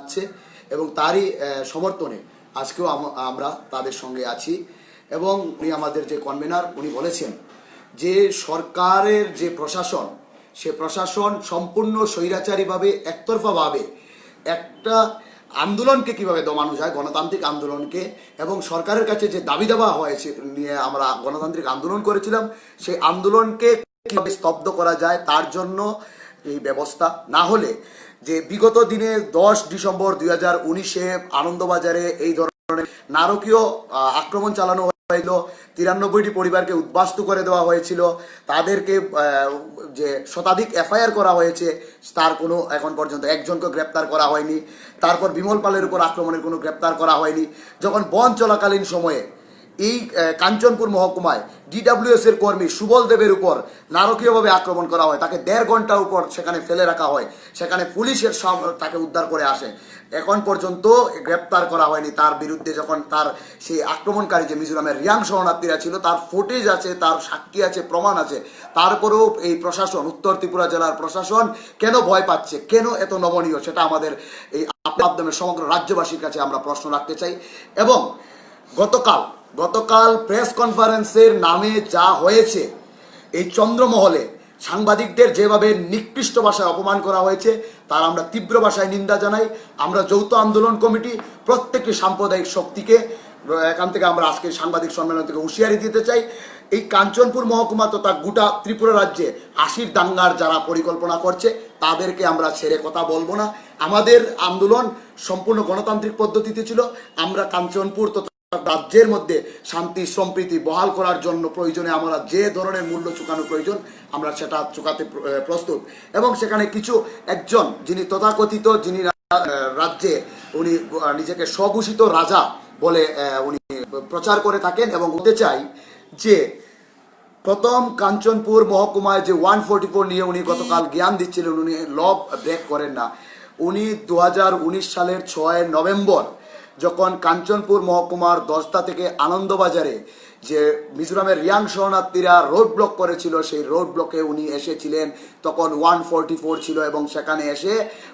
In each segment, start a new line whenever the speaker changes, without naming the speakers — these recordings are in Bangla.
জানাচ্ছে এবং তারই সমর্থনে আজকেও আমরা তাদের সঙ্গে আছি। এবং উনি আমাদের যে কনভেনার উনি বলেছেন যে সরকারের যে প্রশাসন, সে প্রশাসন সম্পূর্ণ স্বৈরাচারীভাবে একতরফাভাবে একটা আন্দোলনকে কিভাবে দমানো যায়, গণতান্ত্রিক আন্দোলনকে, এবং সরকারের কাছে যে দাবি দেওয়া হয়েছে নিয়ে আমরা গণতান্ত্রিক আন্দোলন করেছিলাম, সেই আন্দোলনকে কিভাবে স্তব্ধ করা যায় তার জন্য এই ব্যবস্থা। না হলে যে বিগত দিনে 10 ডিসেম্বর 2019-এ আনন্দবাজারে এই ধরনের নারকীয় আক্রমণ চালানো হয়েছিল, 93টি পরিবারকে উদ্বাস্তু করে দেওয়া হয়েছিল, তাদেরকে যে শতাধিক এফআইআর করা হয়েছে, তার কোনো এখন পর্যন্ত একজনকে গ্রেপ্তার করা হয়নি। তারপর বিমল পালের উপর আক্রমণের কোনো গ্রেপ্তার করা হয়নি। যখন বন চলাকালীন সময়ে এই কাঞ্চনপুর মহকুমায় ডিডব্লিউএস এর কর্মী সুবল দেবের উপর নারকীয়ভাবে আক্রমণ করা হয়, তাকে 1.5 ঘন্টার উপর সেখানে ফেলে রাখা হয়, সেখানে পুলিশের তাকে উদ্ধার করে আসে, এখন পর্যন্ত গ্রেপ্তার করা হয়নি। তার বিরুদ্ধে যখন তার সেই আক্রমণকারী যে মিজোরামের রিয়াং শরণার্থীরা ছিল, তার ফুটেজ আছে, তার সাক্ষী আছে, প্রমাণ আছে, তারপরেও এই প্রশাসন, উত্তর ত্রিপুরা জেলার প্রশাসন কেন ভয় পাচ্ছে, কেন এত নমনীয়, সেটা আমাদের এই মাধ্যমে সমগ্র রাজ্যবাসীর কাছে আমরা প্রশ্ন রাখতে চাই। এবং গতকাল প্রেস কনফারেন্সের নামে যা হয়েছে, এই চন্দ্রমহলে সাংবাদিকদের যেভাবে নিকৃষ্ট ভাষায় অপমান করা হয়েছে, তার আমরা তীব্র ভাষায় নিন্দা জানাই। আমরা যৌথ আন্দোলন কমিটি প্রত্যেকটি সাম্প্রদায়িক শক্তিকে এখান থেকে আমরা আজকে সাংবাদিক সম্মেলন থেকে হুঁশিয়ারি দিতে চাই, এই কাঞ্চনপুর মহকুমা তথা গোটা ত্রিপুরা রাজ্যে 80 দাঙ্গার যারা পরিকল্পনা করছে, তাদেরকে আমরা ছেড়ে কথা বলবো না। আমাদের আন্দোলন সম্পূর্ণ গণতান্ত্রিক পদ্ধতিতে ছিল। আমরা কাঞ্চনপুর তথা রাজ্যের মধ্যে শান্তি সম্প্রীতি বহাল করার জন্য প্রয়োজনে আমরা যে ধরনের মূল্য চুকানো প্রয়োজন আমরা সেটা চুকাতে প্রস্তুত। এবং সেখানে কিছু একজন যিনি তথাকথিত, যিনি রাজ্যে উনি নিজেকে স্বঘোষিত রাজা বলে উনি প্রচার করে থাকেন, এবং বলতে চাই যে প্রথম কাঞ্চনপুর মহকুমায় যে 144 নিয়ে উনি গতকাল জ্ঞান দিচ্ছিলেন, উনি ল ব্রেক করেন না। উনি 2019 সালের 6 নভেম্বর যখন কাঞ্চনপুর মহকুমার 10টা থেকে আনন্দবাজারে যে মিজোরামের রিয়াং শরণার্থীরা রোড ব্লক করেছিল, সেই রোড ব্লকে উনি এসেছিলেন, তখন 144 ছিল, এবং সেখানে এসে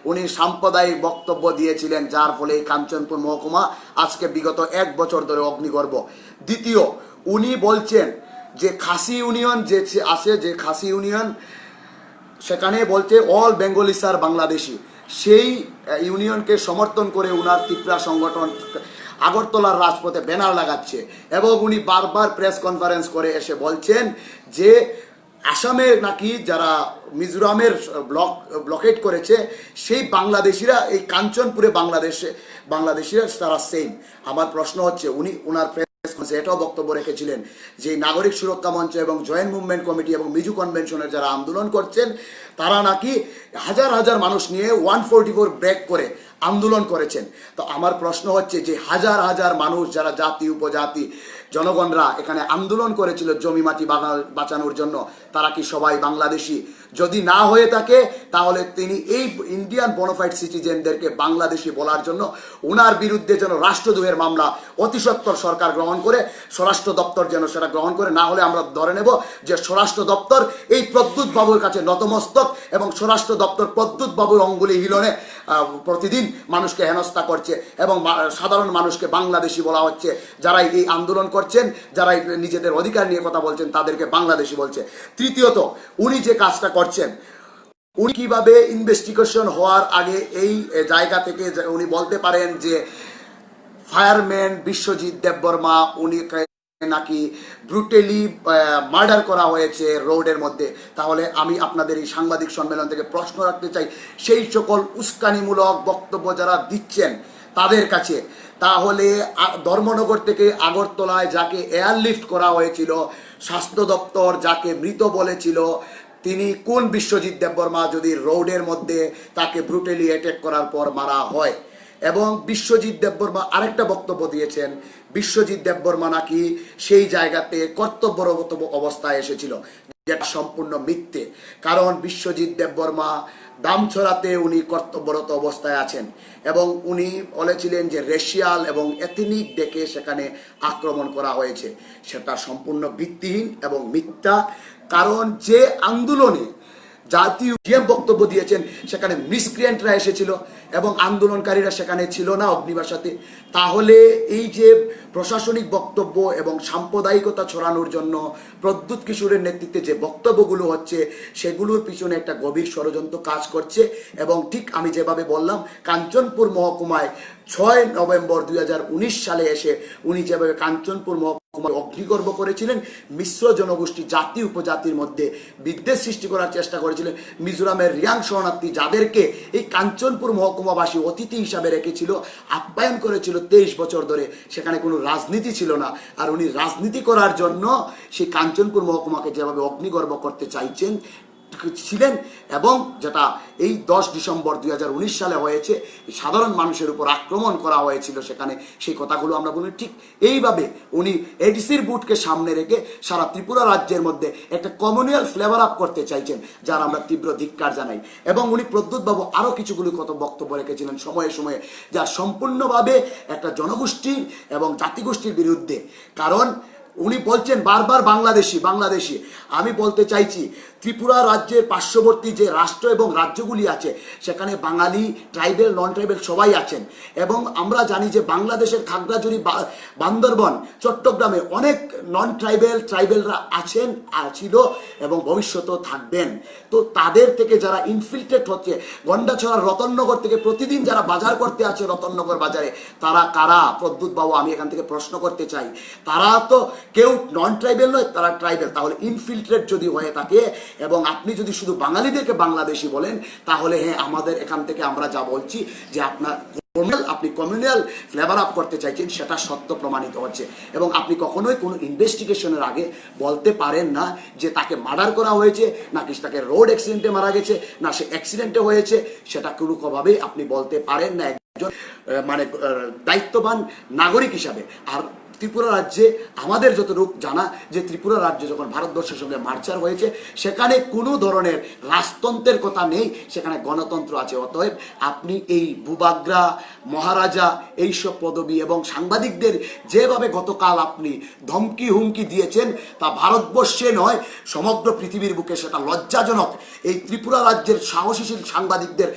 উনি সাম্প্রদায়িক বক্তব্য দিয়েছিলেন, যার ফলে এই কাঞ্চনপুর মহকুমা আজকে বিগত 1 বছর ধরে অগ্নিগর্ভ। দ্বিতীয়, উনি বলছেন যে খাসি ইউনিয়ন যে আছে, যে খাসি ইউনিয়ন, সেখানে বলছে অল বেঙ্গলিস আর বাংলাদেশি, সেই ইউনিয়নকে সমর্থন করে উনার ত্রিপুরা সংগঠন আগরতলার রাজপথে ব্যানার লাগাচ্ছে। এবং উনি বারবার প্রেস কনফারেন্স করে এসে বলছেন যে আসামে নাকি যারা মিজোরামের ব্লকেট করেছে, সেই বাংলাদেশিরা এই কাঞ্চনপুরে বাংলাদেশিরা তারা সেম। আমার প্রশ্ন হচ্ছে, উনি ওনার এটাও বক্তব্য রেখেছিলেন যে নাগরিক সুরক্ষা মঞ্চ এবং জয়েন্ট মুভমেন্ট কমিটি এবং মিজু কনভেনশনের যারা আন্দোলন করছেন, তারা নাকি হাজার হাজার মানুষ নিয়ে 144 ব্রেক করে আন্দোলন করেছেন। তো আমার প্রশ্ন হচ্ছে যে হাজার হাজার মানুষ যারা জাতি উপজাতি জনগণরা এখানে আন্দোলন করেছিল জমি মাটি বাঁচানোর জন্য, তারা কি সবাই বাংলাদেশি? যদি না হয়ে থাকে তাহলে তিনি এই ইন্ডিয়ান বোনাফাইড সিটিজেনদেরকে বাংলাদেশি বলার জন্য ওনার বিরুদ্ধে যেন রাষ্ট্রদ্রোহের মামলা অতি সত্বর সরকার গ্রহণ করে, স্বরাষ্ট্র দপ্তর যেন সেটা গ্রহণ করে। না হলে আমরা ধরে নেব যে স্বরাষ্ট্র দপ্তর এই প্রদ্যুৎ বাবুর কাছে নতমস্তক, এবং স্বরাষ্ট্র দপ্তর প্রদ্যুৎ বাবুর অঙ্গুলি হিলনে প্রতিদিন মানুষকে হেনস্থা করছে, এবং সাধারণ মানুষকে বাংলাদেশি বলা হচ্ছে। যারা এই আন্দোলন করছেন, যারা নিজেদের অধিকার নিয়ে কথা বলছেন, তাদেরকে বাংলাদেশি বলছে। তৃতীয়ত, উনি যে কাজটা করছেন, উনি কিভাবে ইনভেস্টিগেশন হওয়ার আগে এই জায়গা থেকে উনি বলতে পারেন যে ফায়ারম্যান বিশ্বজিৎ দেববর্মা উনি নাকি ব্রুটালি মার্ডার করা হয়েছে রোডের মধ্যে? তাহলে আমি আপনাদের এই সাংবাদিক সম্মেলন থেকে প্রশ্ন রাখতে চাই, সেই সকল উস্কানিমূলক বক্তব্য যারা দিচ্ছেন তাদের কাছে, তাহলে ধর্মনগর থেকে আগরতলায় যাকে এয়ারলিফট করা হয়েছিল, স্বাস্থ্য দপ্তর যাকে মৃত বলেছিল, তিনি কোন বিশ্বজিৎ দেববর্মা যদি রোডের মধ্যে তাকে ব্রুটালি অ্যাটাক করার পর মারা হয়? এবং বিশ্বজিৎ দেববর্মা আরেকটা বক্তব্য দিয়েছেন, বিশ্বজিৎ দেববর্মা নাকি সেই জায়গাতে কর্তব্যরত অবস্থায় এসেছিল, যেটা সম্পূর্ণ মিথ্যে। কারণ বিশ্বজিৎ দেববর্মা দামছড়াতে উনি কর্তব্যরত অবস্থায় আছেন, এবং উনি বলেছিলেন যে রেশিয়াল এবং এথনিক ডেকে সেখানে আক্রমণ করা হয়েছে, সেটা সম্পূর্ণ ভিত্তিহীন এবং মিথ্যা। কারণ যে আন্দোলনে জাতীয় বক্তব্য দিয়েছেন, সেখানে মিসক্রিয়েন্টরা এসেছিল এবং আন্দোলনকারীরা সেখানে ছিল না অগ্নিবাসাতে। তাহলে এই যে প্রশাসনিক বক্তব্য এবং সাম্প্রদায়িকতা ছড়ানোর জন্য প্রদ্যুৎ কিশোরের নেতৃত্বে যে বক্তব্যগুলো হচ্ছে, সেগুলোর পিছনে একটা গভীর ষড়যন্ত্র কাজ করছে। এবং ঠিক আমি যেভাবে বললাম, কাঞ্চনপুর মহকুমায় 6 নভেম্বর 2019 সালে এসে উনি যেভাবে কাঞ্চনপুর মহকুমায় অগ্নিগর্ভ করেছিলেন, মিশ্র জনগোষ্ঠী জাতি উপজাতির মধ্যে বিদ্বেষ সৃষ্টি করার চেষ্টা করেছিলেন, মিজোরামের রিয়াং শরণার্থী যাদেরকে এই কাঞ্চনপুর মহকুমাবাসী অতিথি হিসাবে রেখেছিল, আপ্যায়ন করেছিল 23 বছর ধরে, সেখানে কোনো রাজনীতি ছিল না। আর উনি রাজনীতি করার জন্য সেই কাঞ্চনপুর মহকুমাকে যেভাবে অগ্নিগর্ভ করতে চাইছেন ছিলেন, এবং যেটা এই 10 ডিসেম্বর 2019 সালে হয়েছে, সাধারণ মানুষের উপর আক্রমণ করা হয়েছিল সেখানে, সেই কথাগুলো আমরা বলি। ঠিক এইভাবে উনি এডিসির বুটকে সামনে রেখে সারা ত্রিপুরা রাজ্যের মধ্যে একটা কমিউনাল ফ্লেভার আপ করতে চাইছেন, যার আমরা তীব্র ধিক্কার জানাই। এবং উনি প্রদ্যুৎবাবু আরও কিছুগুলি কত বক্তব্য রেখেছিলেন সময়ে সময়ে, যা সম্পূর্ণভাবে একটা জনগোষ্ঠীর এবং জাতিগোষ্ঠীর বিরুদ্ধে। কারণ উনি বলছেন বারবার বাংলাদেশি বাংলাদেশি। আমি বলতে চাইছি, ত্রিপুরা রাজ্যের পার্শ্ববর্তী যে রাষ্ট্র এবং রাজ্যগুলি আছে, সেখানে বাঙালি, ট্রাইবেল, নন ট্রাইবেল সবাই আছেন। এবং আমরা জানি যে বাংলাদেশের খাগড়াছড়ি, বান্দরবন, চট্টগ্রামে অনেক নন ট্রাইবেলরা আছেন, ছিল এবং ভবিষ্যতেও থাকবেন। তো তাদের থেকে যারা ইনফিল্ট্রেট হচ্ছে, গন্ডাছড়ার রতননগর থেকে প্রতিদিন যারা বাজার করতে আছে রতননগর বাজারে, তারা কারা? প্রদ্যুৎ বাবু, আমি এখান থেকে প্রশ্ন করতে চাই। তারা তো কেউ নন ট্রাইবেল নয়, তারা ট্রাইবেল। তাহলে ইনফিল্ট্রেট যদি হয়ে থাকে এবং আপনি যদি শুধু বাঙালিদেরকে বাংলাদেশি বলেন, তাহলে হ্যাঁ, আমাদের এখান থেকে আমরা যা বলছি যে আপনি কমিউনাল ফ্লেভার আপ করতে চাইছেন, সেটা সত্য প্রমাণিত হচ্ছে। এবং আপনি কখনোই কোনো ইনভেস্টিগেশনের আগে বলতে পারেন না যে তাকে মার্ডার করা হয়েছে, নাকি তাকে রোড অ্যাক্সিডেন্টে মারা গেছে, না সে অ্যাক্সিডেন্টে হয়েছে, সেটা কোনোভাবেই আপনি বলতে পারেন না একজন মানে দায়িত্ববান নাগরিক হিসাবে। আর ত্রিপুরা রাজ্যে আমাদের যতটুকু জানা, যে ত্রিপুরা রাজ্যে যখন ভারতবর্ষের সঙ্গে মার্চার হয়েছে, সেখানে কোনো ধরনের রাজতন্ত্রের কথা নেই, সেখানে গণতন্ত্র আছে। অতএব আপনি এই বুবাগ্রা, মহারাজা, এইসব পদবি এবং সাংবাদিকদের যেভাবে গতকাল আপনি ধমকি হুমকি দিয়েছেন, তা ভারতবর্ষে নয়, সমগ্র পৃথিবীর বুকে সেটা লজ্জাজনক। এই ত্রিপুরা রাজ্যের সাহসীশীল সাংবাদিকদের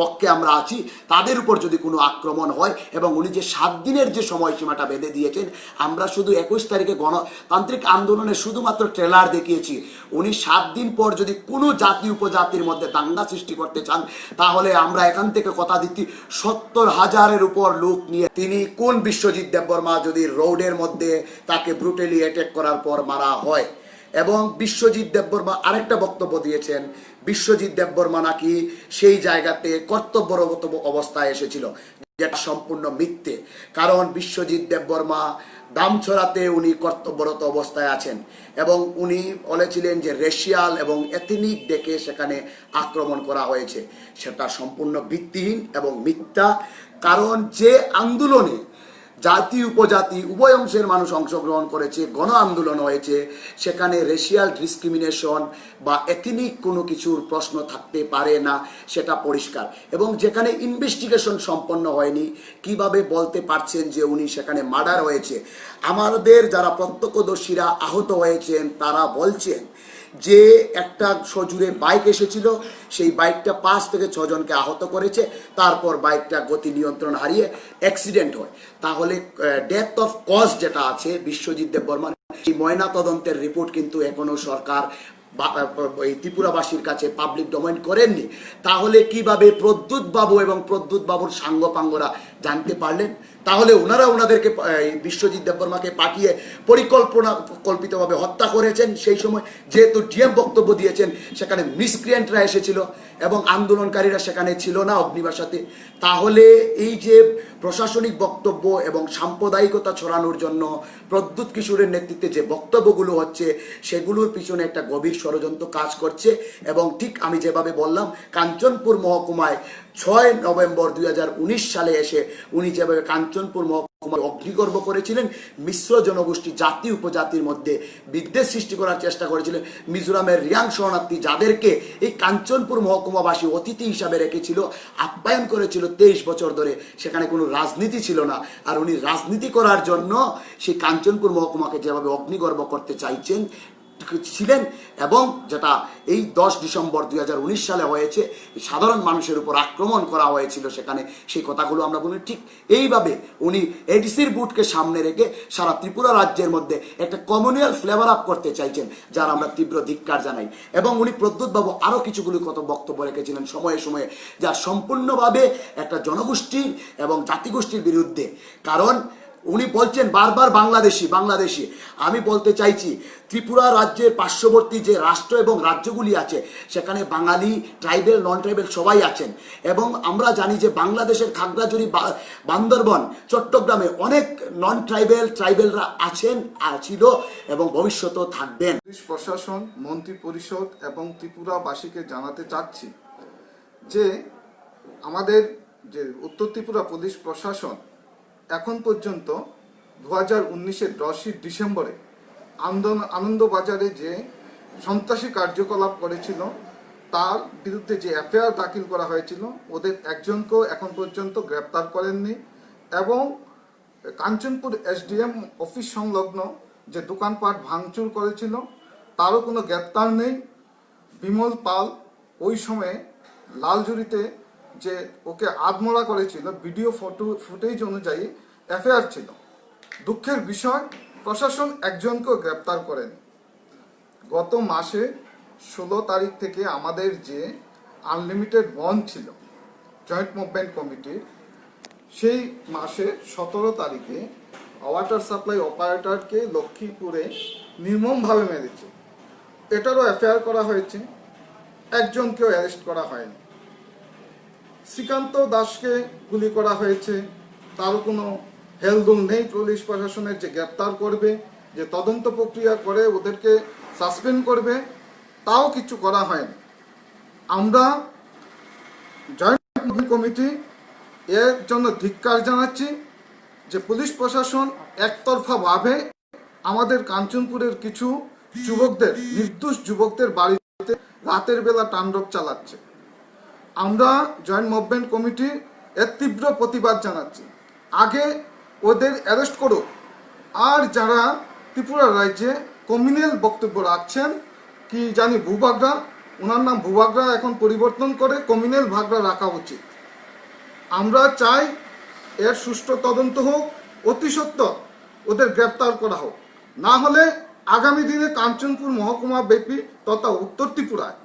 পক্ষে আমরা আছি। তাদের উপর যদি কোনো আক্রমণ হয়, এবং উনি যে 7 দিনের যে সময়সীমাটা বেঁধে দিয়েছেন, আমরা শুধু 21 তারিখে গণতান্ত্রিক আন্দোলনে শুধুমাত্র ট্রেলার দেখিয়েছি। উনি 7 দিন পর যদি কোনো জাতি উপজাতির মধ্যে দাঙ্গা সৃষ্টি করতে চান, তাহলে আমরা এখান থেকে কথা দিচ্ছি 70,000-এর উপর লোক নিয়ে তিনি কোন বিশ্বজিৎ দেববর্মা যদি রোডের মধ্যে তাকে ব্রুটালি অ্যাটাক করার পর মারা হয়। এবং বিশ্বজিৎ দেববর্মা আরেকটা বক্তব্য দিয়েছেন, বিশ্বজিৎ দেববর্মা নাকি সেই জায়গাতে কর্তব্যরত অবস্থায় এসেছিল, যেটা সম্পূর্ণ মিথ্যে। কারণ বিশ্বজিৎ দেববর্মা দামছড়াতে উনি কর্তব্যরত অবস্থায় আছেন, এবং উনি বলেছিলেন যে রেশিয়াল এবং এথনিক ডেকে সেখানে আক্রমণ করা হয়েছে। সেটা সম্পূর্ণ ভিত্তিহীন এবং মিথ্যা। কারণ যে আন্দোলনে জাতি উপজাতি উভয় অংশের মানুষ অংশগ্রহণ করেছে, গণ আন্দোলন হয়েছে, সেখানে রেশিয়াল ডিসক্রিমিনেশন বা এথনিক কোনো কিছুর প্রশ্ন থাকতে পারে না, সেটা পরিষ্কার। এবং যেখানে ইনভেস্টিগেশন সম্পন্ন হয়নি, কিভাবে বলতে পারছেন যে উনি সেখানে মার্ডার হয়েছে? আমাদের যারা প্রত্যক্ষদর্শীরা আহত হয়েছেন, তারা বলছেন যে একটা সজুরে বাইক এসেছিল, সেই বাইকটা 5 থেকে 6 জনকে আহত করেছে, তারপর বাইকটা গতি নিয়ন্ত্রণ হারিয়ে অ্যাক্সিডেন্ট হয়। তাহলে ডেথ অফ কজ যেটা আছে বিশ্বজিৎ দেববর্মার, এই ময়না তদন্তের রিপোর্ট কিন্তু এখনো সরকার এই ত্রিপুরাবাসীর কাছে পাবলিক ডোমেইন করেননি। তাহলে কিভাবে প্রদ্যুৎ বাবু এবং প্রদ্যুৎ বাবুর সাঙ্গপাঙ্গরা জানতে পারলেন? তাহলে ওনাদেরকে বিশ্বজিৎ দেববর্মাকে পাঠিয়ে কল্পিতভাবে হত্যা করেছেন। সেই সময় যেহেতু ডিএম বক্তব্য দিয়েছেন, সেখানে মিসক্রিয়েন্টরা এসেছিল এবং আন্দোলনকারীরা সেখানে ছিল না অগ্নিবাসাতে। তাহলে এই যে প্রশাসনিক বক্তব্য এবং সাম্প্রদায়িকতা ছড়ানোর জন্য প্রদ্যুৎ কিশোরের নেতৃত্বে যে বক্তব্যগুলো হচ্ছে, সেগুলোর পিছনে একটা গভীর ষড়যন্ত্র কাজ করছে। এবং ঠিক আমি যেভাবে বললাম, কাঞ্চনপুর মহকুমায় 6 নভেম্বর 2019 সালে এসে উনি যেভাবে কাঞ্চনপুর মহকুমায় অগ্নিগর্ভ করেছিলেন, মিশ্র জনগোষ্ঠী জাতি উপজাতির মধ্যে বিদ্বেষ সৃষ্টি করার চেষ্টা করেছিলেন, মিজোরামের রিয়াং শরণার্থী যাদেরকে এই কাঞ্চনপুর মহকুমাবাসী অতিথি হিসাবে রেখেছিল, আপ্যায়ন করেছিল 23 বছর ধরে, সেখানে কোনো রাজনীতি ছিল না। আর উনি রাজনীতি করার জন্য সেই কাঞ্চনপুর মহকুমাকে যেভাবে অগ্নিগর্ভ করতে চাইছেন, ছিলেন, এবং যেটা এই 10 ডিসেম্বর 2019 সালে হয়েছে, সাধারণ মানুষের উপর আক্রমণ করা হয়েছিল, সেখানে সেই কথাগুলো আমরা বলি। ঠিক এইভাবে উনি এডিসির বুটকে সামনে রেখে সারা ত্রিপুরা রাজ্যের মধ্যে একটা কমিউনাল ফ্লেভার আপ করতে চাইছেন, যার আমরা তীব্র ধিক্কার জানাই। এবং উনি প্রদ্যুৎবাবু আরও কিছুগুলি কত বক্তব্য রেখেছিলেন সময়ে সময়ে, যা সম্পূর্ণভাবে একটা জনগোষ্ঠীর এবং জাতিগোষ্ঠীর বিরুদ্ধে। কারণ উনি বলছেন বারবার বাংলাদেশি বাংলাদেশি। আমি বলতে চাইছি ত্রিপুরা রাজ্যের পার্শ্ববর্তী যে রাষ্ট্র এবং রাজ্যগুলি আছে, সেখানে বাঙালি, ট্রাইবেল, নন ট্রাইবেল সবাই আছেন। এবং আমরা জানি যে বাংলাদেশের খাগড়াছড়ি, বান্দরবন, চট্টগ্রামে অনেক নন ট্রাইবেলরা আছেন, ছিল এবং ভবিষ্যতেও থাকবেন।
পুলিশ প্রশাসন, মন্ত্রী পরিষদ এবং ত্রিপুরাবাসীকে জানাতে চাচ্ছি যে আমাদের যে উত্তর ত্রিপুরা পুলিশ প্রশাসন এখন পর্যন্ত 2019-এর 10ই ডিসেম্বরে আনন্দবাজারে যে সন্ত্রাসী কার্যকলাপ করেছিল তার বিরুদ্ধে যে এফআইআর দাখিল করা হয়েছিল, ওদের একজনকেও এখন পর্যন্ত গ্রেপ্তার করেননি। এবং কাঞ্চনপুর এসডিএম অফিস সংলগ্ন যে দোকানপাট ভাঙচুর করেছিল তারও কোনো গ্রেপ্তার নেই। বিমল পাল ওই সময়ে লালজুড়িতে যে ওকে আধমরা করেছিল, ভিডিও ফুটেজ অনুযায়ী এফআইআর ছিল। দুঃখের বিষয়, প্রশাসন একজনকেও গ্রেপ্তার করেনি। গত মাসে 16 তারিখ থেকে আমাদের যে আনলিমিটেড বন্ড ছিল জয়েন্ট মুভমেন্ট কমিটির, সেই মাসে 17 তারিখে ওয়াটার সাপ্লাই অপারেটরকে লক্ষ্মীপুরে নির্মমভাবে মেরেছে। এটারও এফআইআর করা হয়েছে, একজনকেও অ্যারেস্ট করা হয়নি। শ্রীকান্ত দাসকে গুলি করা হয়েছে, তারও কোনো হেলদোল নেই পুলিশ প্রশাসনের যে গ্রেপ্তার করবে, যে তদন্ত প্রক্রিয়া করে ওদেরকে সাসপেন্ড করবে, তাও কিছু করা হয়নি। আমরা জয়েন্ট কমিটি এর জন্য ধিক্কার জানাচ্ছি যে পুলিশ প্রশাসন একতরফাভাবে আমাদের কাঞ্চনপুরের কিছু যুবকদের, নির্দোষ যুবকদের বাড়িতে রাতের বেলা তাণ্ডব চালাচ্ছে। আমরা জয়েন্ট মুভমেন্ট কমিটি এর তীব্র প্রতিবাদ জানাচ্ছি। আগে ওদের অ্যারেস্ট করো, আর যারা ত্রিপুরা রাজ্যে কমিউনাল বক্তব্য রাখছেন, কি জানি ভূভাগরা, ওনার নাম ভূভাগরা এখন পরিবর্তন করে কমিউনাল ভাগরা রাখা উচিত। আমরা চাই এর সুষ্ঠু তদন্ত হোক, অতি সত্বর ওদের গ্রেপ্তার করা হোক। না হলে আগামী দিনে কাঞ্চনপুর মহকুমা ব্যাপী তথা উত্তর ত্রিপুরায়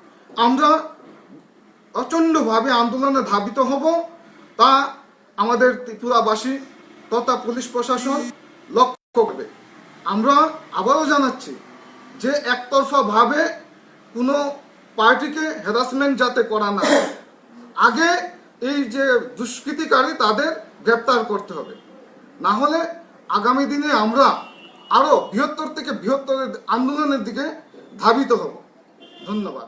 আমরা প্রচণ্ডভাবে আন্দোলনে ধাবিত হব, তা আমাদের ত্রিপুরাবাসী তথা পুলিশ প্রশাসন লক্ষ্য করবে। আমরা আবারও জানাচ্ছি যে একতরফাভাবে কোনো পার্টিকে হ্যারাসমেন্ট যাতে করা না হয়, আগে এই যে দুষ্কৃতিকারী তাদের গ্রেপ্তার করতে হবে। না হলে আগামী দিনে আমরা আরও বৃহত্তর থেকে বৃহত্তর আন্দোলনের দিকে ধাবিত হব। ধন্যবাদ।